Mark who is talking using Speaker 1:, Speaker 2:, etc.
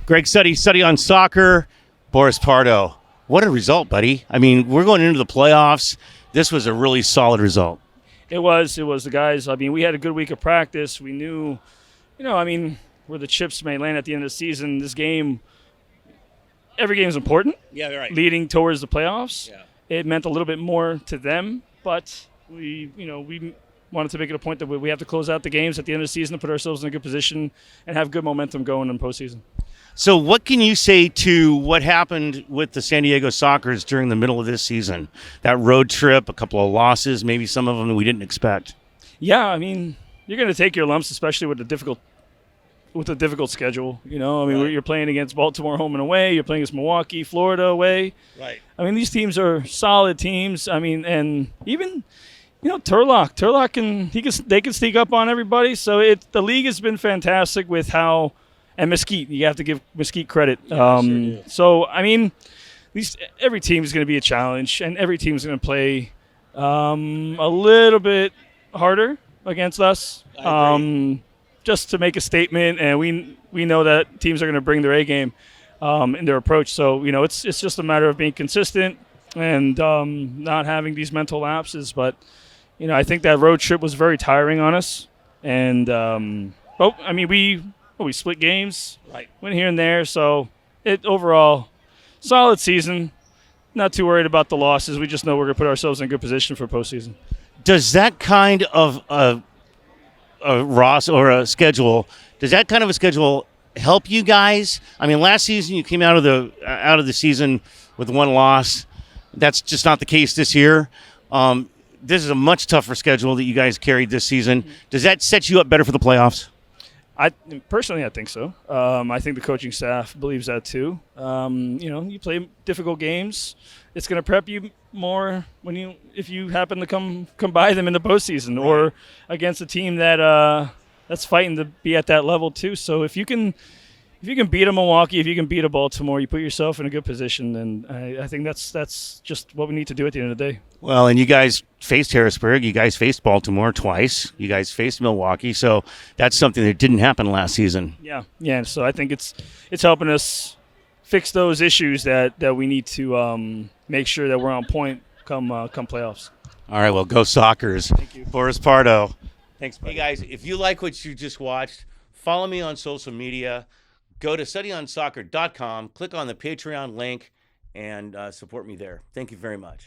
Speaker 1: Greg Suttie on soccer. Boris Pardo. What a result, buddy. I mean, we're going into the playoffs. This was a really solid result.
Speaker 2: It was the guys. I mean, we had a good week of practice. We knew, where the chips may land at the end of the season. This game, every game is important.
Speaker 1: Yeah, right.
Speaker 2: Leading towards the playoffs.
Speaker 1: Yeah.
Speaker 2: It meant a little bit more to them, but we wanted to make it a point that we have to close out the games at the end of the season to put ourselves in a good position and have good momentum going in postseason.
Speaker 1: So what can you say to what happened with the San Diego Sockers during the middle of this season? That road trip, a couple of losses, maybe some of them we didn't expect.
Speaker 2: Yeah, I mean, you're going to take your lumps, especially with a difficult schedule.
Speaker 1: Right.
Speaker 2: You're playing against Baltimore home and away. You're playing against Milwaukee, Florida away.
Speaker 1: Right.
Speaker 2: I mean, these teams are solid teams. I mean, and even Turlock they can sneak up on everybody. So the league has been fantastic with how. And Mesquite, you have to give Mesquite credit.
Speaker 1: Yeah, sure do.
Speaker 2: So, I mean, at least every team is going to be a challenge, and every team is going to play a little bit harder against us, just to make a statement. And we know that teams are going to bring their A game in their approach. So, it's just a matter of being consistent and not having these mental lapses. But, I think that road trip was very tiring on us. And, we split games,
Speaker 1: Right.
Speaker 2: Went here and there. So overall, solid season. Not too worried about the losses. We just know we're going to put ourselves in a good position for postseason.
Speaker 1: Does that kind of a schedule help you guys? I mean, last season you came out of the season with one loss. That's just not the case this year. This is a much tougher schedule that you guys carried this season. Does that set you up better for the playoffs?
Speaker 2: I think so. I think the coaching staff believes that too. You play difficult games. It's going to prep you more if you happen to come by them in the postseason, right, or against a team that's fighting to be at that level too. So if you can beat a Milwaukee, if you can beat a Baltimore, you put yourself in a good position, and I think that's just what we need to do at the end of the day.
Speaker 1: Well, and you guys faced Harrisburg, you guys faced Baltimore twice, you guys faced Milwaukee, so that's something that didn't happen last season.
Speaker 2: Yeah. So I think it's helping us fix those issues that we need to make sure that we're on point come playoffs.
Speaker 1: All right, well, go Sockers.
Speaker 2: Thank you.
Speaker 1: Boris Pardo.
Speaker 2: Thanks, buddy.
Speaker 1: Hey, guys, if you like what you just watched, follow me on social media. Go to SuttieOnSoccer.com, click on the Patreon link, and support me there. Thank you very much.